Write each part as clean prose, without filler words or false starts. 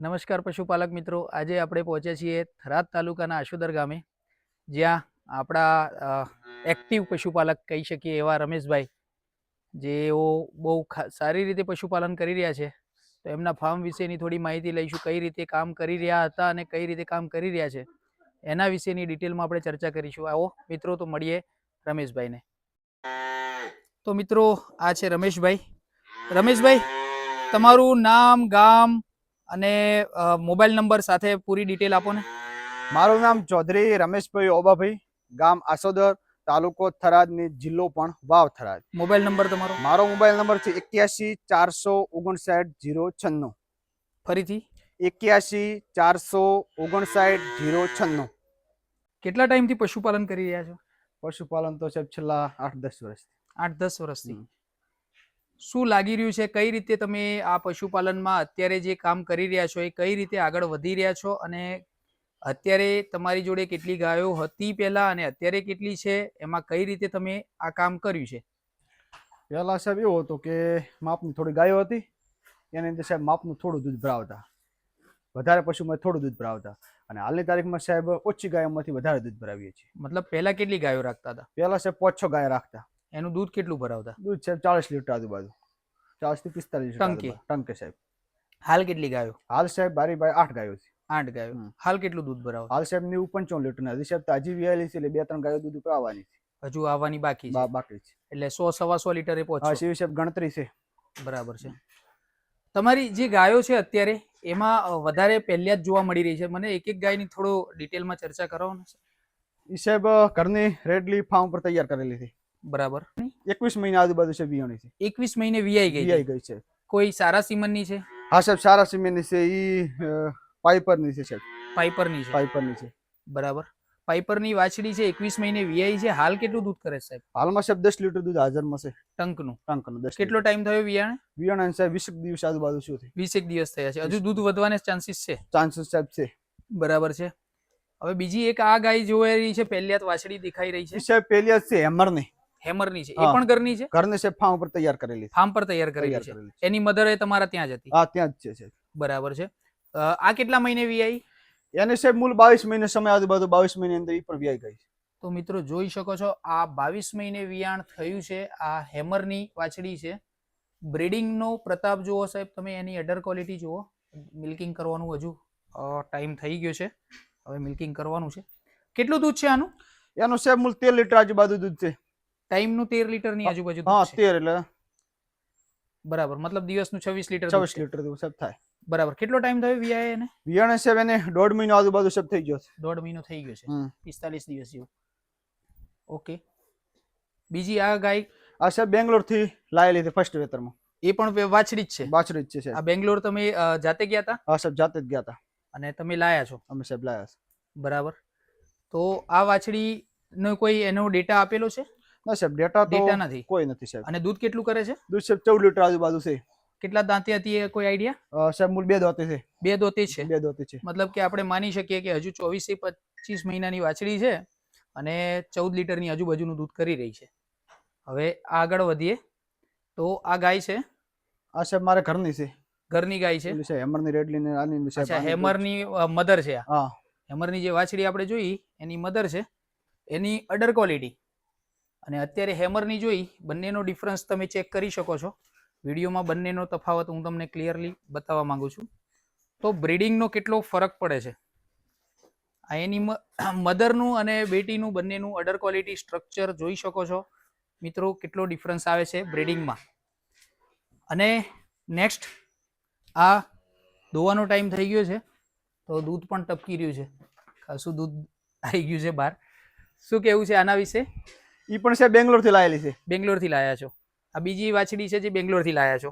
નમસ્કાર પશુપાલક મિત્રો, આજે આપણે પહોંચ્યા છીએ થરાદ તાલુકાના આશોદર ગામે, જ્યાં આપણા એક્ટિવ પશુપાલક કહી શકીએ એવા રમેશભાઈ, જેઓ બહુ સારી રીતે પશુપાલન કરી રહ્યા છે. તો એમના ફાર્મ વિશેની થોડી માહિતી લઈશું. કઈ રીતે કામ કરી રહ્યા હતા અને કઈ રીતે કામ કરી રહ્યા છે એના વિશેની ડિટેલમાં આપણે ચર્ચા કરીશું. આવો મિત્રો, તો મળીએ રમેશભાઈને. તો મિત્રો, આ છે રમેશભાઈ. રમેશભાઈ, તમારું નામ, ગામ અને મોબાઈલ નંબર સાથે પૂરી ડિટેલ આપો ને. મારું નામ ચૌધરી રમેશભાઈ ઓબાભાઈ, ગામ આસોદર, તાલુકો થરાદ ને જિલ્લો પણ વાવ થરાદ. મોબાઈલ નંબર તમારો? મારો મોબાઈલ નંબર છે 81 459 096. ફરીથી 81 459 096. કેટલા ટાઈમથી પશુપાલન કરી રહ્યા છો? પશુપાલન તો સાહેબ છેલ્લા 8-10 વર્ષથી. 8-10 વર્ષથી. શું લાગી રહ્યું છે, કઈ રીતે તમે આ પશુપાલનમાં અત્યારે જે કામ કરી રહ્યા છો એ કઈ રીતે આગળ વધી રહ્યા છો, અને અત્યારે તમારી જોડે કેટલી ગાયો હતી પહેલા અને અત્યારે કેટલી છે, એમાં કઈ રીતે તમે આ કામ કર્યું છે? પહેલા સાહેબ એવું હતું કે માપની થોડી ગાયો હતી, એની અંદર સાહેબ માપનું થોડું દૂધ ભરાવતા, વધારે પશુમાં થોડું દૂધ ભરાવતા, અને હાલની તારીખમાં સાહેબ ઓછી ગાયોમાંથી વધારે દૂધ ભરાવીએ છીએ. મતલબ પહેલા કેટલી ગાયો રાખતા હતા? પહેલા સાહેબ 5-6 ગાયો રાખતા. એનું દૂધ કેટલું ભરાવતા? દૂધ સાહેબ 40 લીટર આજુબાજુ, 40 થી 45 લીટર ટંકે? ટંકે સાહેબ. હાલ કેટલી ગાયો? હાલ સાહેબ બારી 8 ગાયો છે. 8 ગાયો. હાલ કેટલું દૂધ ભરાવો? હાલ સાહેબ 95 લીટર ના. હજી સાહેબ તાજી વિયાલી છે, એટલે 2-3 ગાયો દૂધ ઉપર આવવાની છે. હજુ આવવાની બાકી છે? બાકી છે. એટલે 100-125 લીટરે પહોંચો? હા, શિવ સાહેબ ગણતરી છે. બરાબર છે. તમારી જે ગાયો છે અત્યારે, એમાં વધારે પહેલા જ જોવા મળી રહી છે. મને એક એક ગાયની થોડો ડિટેલમાં ચર્ચા કરાવો ને. એ સાહેબ ઘરની રેડલી ફાર્મ પર તૈયાર કરેલી છે. બરાબર. 21 મહિના આજુબાજુ છે વિયાણી છે. 21 મહિને વિયાઈ ગઈ છે. કોઈ સારા સિમનની છે? હા સાહેબ, સારા સિમેન્ટની છે. ઈ પાઇપરની છે સાહેબ. પાઇપરની છે? પાઇપરની છે. બરાબર. પાઇપરની વાછડી છે, 21 મહિને વિયાઈ છે. હાલ કેટલું દૂધ કરે સાહેબ? હાલમાં સાહેબ 10 લીટર દૂધ હાજરમાં છે. ટંકનું? 10. કેટલો ટાઈમ થયો વિયાણે? વિયાણા સાહેબ 20 દિવસ આજુબાજુ શું છે? 20 દિવસ થયા છે. હજુ દૂધ વધવાને ચાન્સીસ છે? ચાન્સીસ સાહેબ છે. બરાબર છે. હવે બીજી એક આ ગાય જોઈ રહી છે, પહેલિયાત વાછડી દેખાઈ રહી છે. સાહેબ પહેલિયાત છે હેમરની. હેમરની છે? એ પણ ઘરની છે? ઘરની સાહેબ ફાર્મ પર તૈયાર કરેલી છે. ફાર્મ પર તૈયાર કરેલી છે. એની મધર એ તમારા ત્યાં જ હતી? હા, ત્યાં જ છે. બરાબર છે. આ કેટલા મહિને વિયાઈ? એને સાહેબ મૂળ 22 મહિને સમય આજુબાજુ 22 મહિને અંદર એ પણ વિયાઈ ગઈ છે. તો મિત્રો જોઈ શકો છો, આ 22 મહિને વિયાણ થયું છે. આ હેમરની વાછડી છે. બ્રીડિંગનો પ્રતાપ જુઓ સાહેબ તમે, એની અડર ક્વોલિટી જુઓ. મિલ્કિંગ કરવાનું હજુ ટાઈમ થઈ ગયો છે, હવે મિલ્કિંગ કરવાનું છે. કેટલું દૂધ છે આનું? એનું સાહેબ મૂળ 13 લીટર આજુબાજુ દૂધ છે. ટાઈમનું 13 લીટરની આજુબાજુ? હા, 13 એટલે બરાબર. મતલબ દિવસનું 26 લીટર? 26 લીટર દૂધ સાહેબ થાય. બરાબર. કેટલો ટાઈમ થયો વિયાય એને? વિયાણે સાહેબ એને 1.5 મહિનો આજુબાજુ સાહેબ થઈ ગયો છે. 1.5 મહિનો થઈ ગયો છે. 45 દિવસ જેવું. ઓકે. બીજી આ ગાય? આ સાહેબ બેંગ્લોર થી લાયેલી હતી ફર્સ્ટ વેતરમાં. એ પણ વાછડી જ છે? વાછડી જ છે. આ બેંગ્લોર તમે જાતે ગયા હતા? હા સાહેબ, જાતે જ ગયા હતા. અને તમે લાયા છો? અમે સાહેબ લાયા છે. બરાબર. તો આ વાછડી નો કોઈ એનો ડેટા આપેલો છે? ના સાહેબ, ડેટા નથી. કોઈ નથી સાહેબ. અને દૂધ કેટલું કરે છે? દૂધ સાહેબ 14 લીટર આજુબાજુ છે. કેટલા દાંતી હતી એ કોઈ આઈડિયા? સાહેબ મૂળ 2 દાંતી છે. 2 દાંતી છે? 2 દાંતી છે. મતલબ કે આપણે માની શકીએ કે હજુ 24-25 મહિનાની વાછડી છે અને 14 લીટરની આજુબાજુનું દૂધ કરી રહી છે. હવે આગળ વધીએ તો આ ગાય છે? આ સાહેબ મારા ઘરની છે. ઘરની ગાય છે? છે હેમરની રેડલી ને આની સાહેબ. અચ્છા, હેમરની મધર છે? હા, હેમરની જે વાછડી આપણે જોઈ એની મધર છે. એની અડર ક્વોલિટી અને અત્યારે હેમરની જોઈ, બંનેનો ડિફરન્સ તમે ચેક કરી શકો છો વિડીયોમાં. બંનેનો તફાવત હું તમને ક્લિયરલી બતાવવા માંગુ છું. તો બ્રીડિંગનો કેટલો ફરક પડે છે. આ એની મધરનું અને બેટીનું બંનેનું અડર ક્વોલિટી સ્ટ્રક્ચર જોઈ શકો છો મિત્રો, કેટલો ડિફરન્સ આવે છે બ્રીડિંગમાં. અને નેક્સ્ટ આ દોવાનો ટાઈમ થઈ ગયો છે, તો દૂધ પણ ટપકી રહ્યું છે, ખાસું દૂધ આવી ગયું છે બહાર. શું કેવું છે આના વિશે? ઈ પણ સાહેબ બેંગ્લોર થી લાયેલી છે. બેંગ્લોર થી લાયા છો? આ બીજી વાછડી છે જે બેંગ્લોર થી લાયા છો,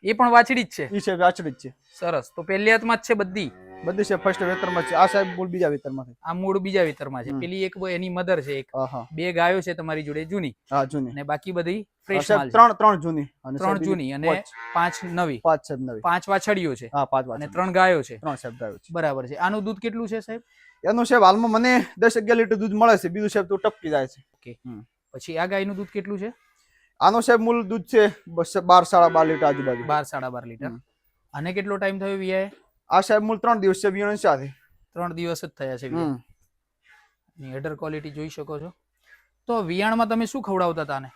એ પણ વાછડી જ છે? ઈ સાહેબ વાછડી જ છે. સરસ. તો પહેલિયાતમાં જ છે બધી? બધી સાહેબ ફર્સ્ટ વેતરમાં છે. આ સાહેબ મૂળ બીજા વેતરમાં છે. આ મૂળ બીજા વેતરમાં છે. પેલી એક એની મધર છે. એક 2 ગાયો છે તમારી જોડે જૂની? હા, જૂની. અને બાકી બધી ફ્રેશ માલ? 3 જૂની અને 3 જૂની અને 5 નવી? 5 સાહેબ નવી. 5 વાછડીઓ છે? હા, 5 અને 3 ગાયો છે? 3 સાહેબ ગાયો છે. બરાબર છે. આનું દૂધ કેટલું છે સાહેબ? એનું સાહેબ હાલમાં મને 10-11 લીટર દૂધ મળે છે. બીજું સાહેબ તો ટપકી જાય છે. ઓકે. પછી આ ગાયનું દૂધ કેટલું છે? આનો સાહેબ મૂળ દૂધ છે 12-12.5 લીટર આજુબાજુ. 12-12.5 લીટર. આને કેટલો ટાઈમ થયો વિયાએ? આ સાહેબ મૂળ 3 દિવસ છે વિયાણ સાથે. 3 દિવસ જ થયા છે વિયાણ. ની અડર ક્વોલિટી જોઈ શકો છો. તો વિયાણમાં તમે શું ખવડાવતા હતા આને?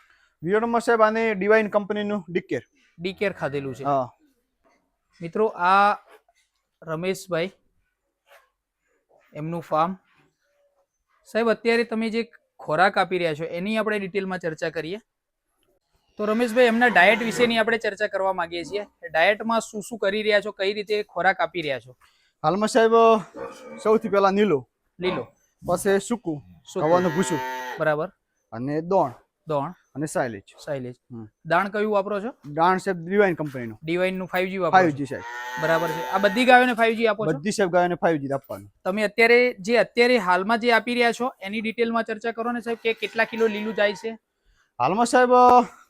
વિયાણમાં સાહેબ આને ડિવાઇન કંપનીનું ડીકેર. ડીકેર ખાધેલું છે. હા મિત્રો આ રમેશભાઈ એમનું ફાર્મ. સાહેબ અત્યારે તમે જે ખોરાક આપી રહ્યા છો એની આપણે ડિટેલમાં ચર્ચા કરીએ. તો રમેશભાઈ એમના ડાયટ વિશેની આપણે ચર્ચા કરવા માંગીએ છીએ. ડાયટમાં શું શું કરી રહ્યા છો, કઈ રીતે ખોરાક આપી રહ્યા છો? હાલમાં સાહેબ સૌથી પહેલા લીલો, પછી સૂકું, ખાવાનું ભૂસું, બરાબર, અને દોણ અને સાયલેજ. દાણ કયું વાપરો છો? દાણ સાહેબ ડિવાઇન કંપનીનું. ડિવાઇન નું 5G વાપરો છો? 5G સાહેબ. બરાબર છે. આ બધી ગાયોને 5G આપો છો? બધી સાહેબ ગાયોને 5G આપવાનું. તમે અત્યારે હાલમાં જે આપી રહ્યા છો એની ડિટેલમાં ચર્ચા કરો ને સાહેબ, કે કેટલા કિલો લીલું જાય છે હાલમાં સાહેબ?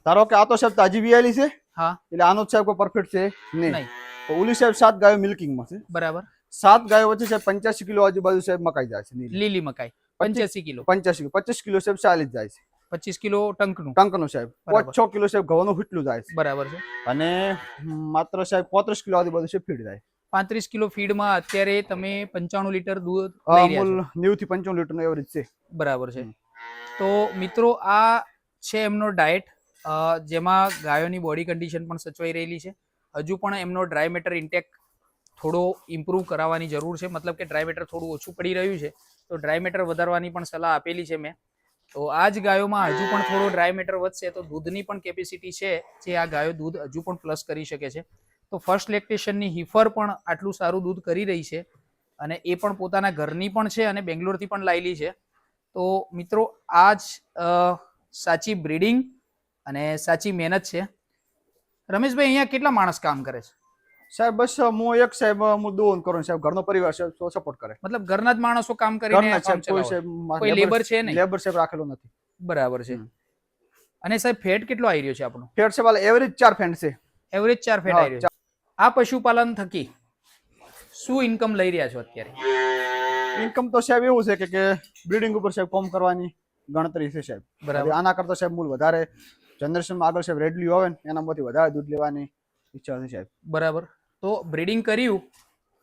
ધારો કે આ તો સાહેબ તાજી વિયાલી છે. હા, એટલે આનો સાહેબ કોઈ પરફેક્ટ છે નહીં. તો ઓલી સાહેબ 7 ગાયો મિલ્કિંગમાં છે. બરાબર. 7 ગાયો વચ્ચે સાહેબ 85 કિલો આજુબાજુ સાહેબ મકાઈ જાય છે. લીલી મકાઈ 85 કિલો. 25 કિલો સાહેબ સાયલેજ જાય છે. 25 કિલો ટંકનું સાહેબ. 5-6 કિલો સાહેબ ઘઉંનું હુટલું જાય છે. બરાબર છે. અને માત્ર સાહેબ 35 કિલો આજુબાજુ સાહેબ ફીડ જાય. 35 કિલો ફીડમાં અત્યારે તમે 95 લીટર દૂધ લઈ રહ્યા છો. 90 થી 95 લીટર નો એવરેજ છે. બરાબર છે. તો મિત્રો આ છે એમનો ડાયટ, જેમાં ગાયોની બોડી કન્ડિશન પણ સચવાઈ રહેલી છે. હજુ પણ એમનો ડ્રાય મેટર ઇન્ટેક થોડો ઇમ્પ્રૂવ કરાવવાની જરૂર છે. મતલબ કે ડ્રાય મેટર થોડું ઓછું પડી રહ્યું છે, તો ડ્રાય મેટર વધારવાની પણ સલાહ આપેલી છે મેં. તો આ જ ગાયોમાં હજુ પણ થોડો ડ્રાય મેટર વધશે તો દૂધની પણ કેપેસિટી છે જે આ ગાયો દૂધ હજુ પણ પ્લસ કરી શકે છે. તો ફર્સ્ટ લેક્ટેશનની હીફર પણ આટલું સારું દૂધ કરી રહી છે, અને એ પણ પોતાના ઘરની પણ છે અને બેંગ્લોરથી પણ લાવેલી છે. તો મિત્રો આ જ સાચી બ્રીડિંગ અને સાચી મહેનત છે. રમેશભાઈ અહીંયા કેટલા માણસ કામ કરે છે? સાહેબ બસ હું એક સાહેબ હું દોન કરું સાહેબ. ઘરનો પરિવાર સાહેબ સપોર્ટ કરે. મતલબ ઘરના જ માણસો કામ કરીને કોઈ લેબર છે નહીં? લેબર સાહેબ રાખેલો નથી. બરાબર છે. અને સાહેબ ફેટ કેટલો આવી રહ્યો છે આપણો? ફેટ સાહેબ એવરેજ 4 ફેટ છે. એવરેજ 4 ફેટ આવી રહ્યો છે. આ પશુપાલન થકી શું ઇન્કમ લઈ રહ્યા છો અત્યારે? ઇન્કમ તો સાહેબ એવું છે કે બ્રીડિંગ ઉપર સાહેબ કોમ કરવાની ગણતરી છે સાહેબ. બરાબર. આના કરતા સાહેબ મૂળ વધારે જનરેશનમાં આગળ સાહેબ રેડલી આવે ને એનામાંથી વધારે દૂધ લેવાની ઈચ્છા છે સાહેબ. બરાબર. તો બ્રીડિંગ કર્યું,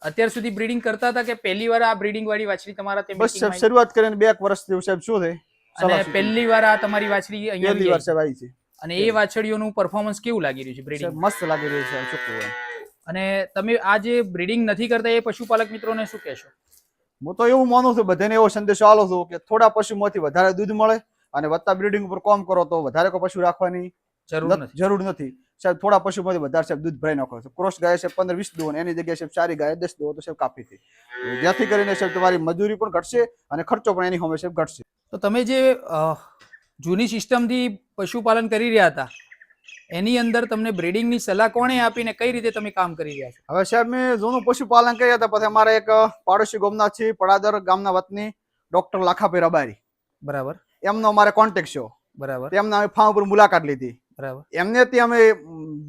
અત્યાર સુધી બ્રીડિંગ કરતા હતા કે પહેલી વાર આ બ્રીડિંગ વાળી વાછડી તમારા તે બસ સાહેબ શરૂઆત કરીને 2 વર્ષ જેવું સાહેબ શું છે. અને પહેલી વાર આ તમારી વાછડી અહીંયા પહેલી વાર સાહેબ આવી છે. અને એ વાછડીઓનું પરફોર્મન્સ કેવું લાગી રહ્યું છે બ્રીડિંગ? મસ્ત લાગી રહ્યું છે ચોખ્ખું. અને તમે આ જે બ્રીડિંગ નથી કરતા એ પશુપાલક મિત્રોને શું કહેશો? હું તો એવું માનું છું, બધાને એવો સંદેશો આલો છું કે થોડા પશુમાંથી વધારે દૂધ મળે અને વધતા બ્રીડિંગ ઉપર કામ કરો તો વધારે કોઈ પશુ રાખવાની જરૂર નથી સાહેબ. થોડા પશુમાંથી વધારે સાહેબ દૂધ ભરાઈ નાખો. ક્રોસ ગાય સાહેબ 15-20 દો, એની જગ્યાએ સાહેબ સારી ગાય 10 દો તો સાહેબ કાફી થઈ. જેથી કરીને સાહેબ તમારી મજૂરી પણ ઘટશે અને ખર્ચો પણ એની સામે સાહેબ ઘટશે. તો તમે જે જૂની સિસ્ટમથી પશુપાલન કરી રહ્યા હતા એની અંદર તમને બ્રીડિંગની સલાહ કોણે આપીને કઈ રીતે તમે કામ કરી રહ્યા છો? હવે સાહેબ મેં જૂનું પશુપાલન કર્યા હતા, પછી અમારા એક પાડોશી ગામના છે પડાદર ગામના વતની ડોક્ટર લાખાભાઈ રબારી. બરાબર. એમનો અમારે કોન્ટેક્ટ છે. બરાબર. તેમના અમે ફાર્મ ઉપર મુલાકાત લીધી. બરાબર. એમને ત્યાં અમે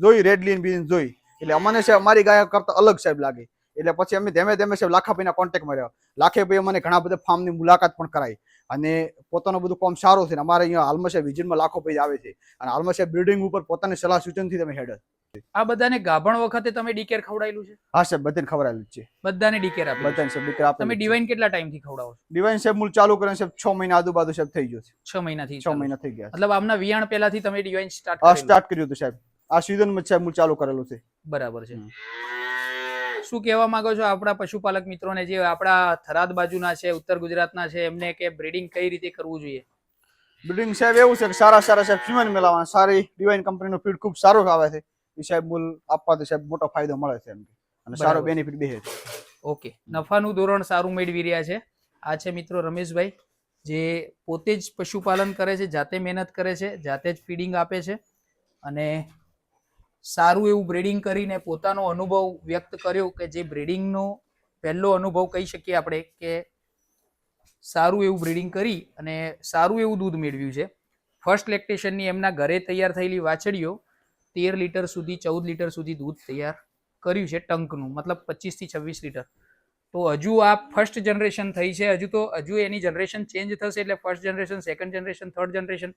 જોઈ રેડલીન બીન જોઈ, એટલે અમને સાહેબ અમારી ગાય કરતા અલગ સાહેબ લાગી. એટલે પછી અમે ધીમે ધીમે સાહેબ લાખાભાઈના કોન્ટેક્ટમાં રહ્યા. લાખાભાઈ મને ઘણા બધા ફાર્મની મુલાકાત પણ કરાઈ અને પોતાનું બધું કામ સારું છે. અમારે અહીંયા હાલમાં સાહેબ વિઝિટમાં લાખોભાઈ આવે છે અને હાલમાં સાહેબ બ્રીડિંગ ઉપર પોતાની સલાહ સૂચનથી તમે હેડ. આ બધાને ગાભણ વખતે તમે ડીકેર ખવડાયેલું છે? હા સાહેબ બધાને ખવડાવેલું છે. બધાને ડીકેર આપેલું? બધાને સાહેબ ડીકેર આપેલું. તમે ડિવાઇન કેટલા ટાઈમથી ખવડાવો છો? ડિવાઇન સાહેબ મૂળ ચાલુ કરીને સાહેબ 6 મહિના આજુબાજુ સાહેબ થઈ ગયો છે. 6 મહિનાથી? 6 મહિના થઈ ગયા. મતલબ આમના વિયાણ પહેલાથી તમે ડિવાઇન સ્ટાર્ટ કર્યું હતું સાહેબ. આ સીઝનમાં સાહેબ મૂળ ચાલુ કરેલું છે. બરાબર છે. શું કહેવા માંગો છો આપણા પશુપાલક મિત્રોને જે આપણા થરાદ બાજુના છે, ઉત્તર ગુજરાતના છે, એમને કે બ્રીડિંગ કઈ રીતે કરવું જોઈએ? બ્રીડિંગ સાહેબ એવું છે કે સારા સાહેબ ફીમેલ મેળવવાના. સારી ડિવાઇન કંપનીનું ફીડ ખૂબ સારું આવે છે. એ સાહેબ મૂલ આપવાથી સાહેબ મોટો ફાયદો મળે છે એમ અને સારો બેનિફિટ બે છે. ઓકે, નફાનું ધોરણ સારું મેળવી રહ્યા છે. આ છે મિત્રો રમેશભાઈ, જે પોતે જ પશુપાલન કરે છે, જાતે મહેનત કરે છે, જાતે જ ફીડિંગ આપે છે અને સારું એવું બ્રીડિંગ કરીને પોતાનો અનુભવ વ્યક્ત કર્યો કે જે બ્રીડિંગનો પહેલો અનુભવ કહી શકીએ આપણે કે સારું એવું બ્રીડિંગ કરી અને સારું એવું દૂધ મેળવ્યું છે. ફર્સ્ટ લેક્ટેશનની એમના ઘરે તૈયાર થયેલી વાછડીઓ 13 લીટર સુધી 14 લીટર સુધી દૂધ તૈયાર કર્યું છે ટંકનું, મતલબ 25 થી 26 લીટર. તો હજુ આ ફર્સ્ટ જનરેશન થઈ છે, હજુ એની જનરેશન ચેન્જ થશે, એટલે first generation, second generation, third generation,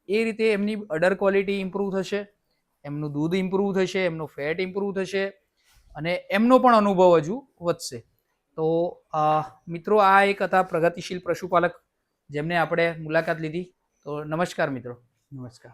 એ રીતે એમની અડર ક્વોલિટી ઇમ્પ્રૂવ થશે, એમનું દૂધ ઇમ્પ્રૂવ થશે, એમનો ફેટ ઇમ્પ્રૂવ થશે, અને એમનો પણ અનુભવ હજુ વધશે. તો મિત્રો, આ એક હતા પ્રગતિશીલ પશુપાલક જેમને આપણે મુલાકાત લીધી. તો નમસ્કાર મિત્રો. નમસ્કાર.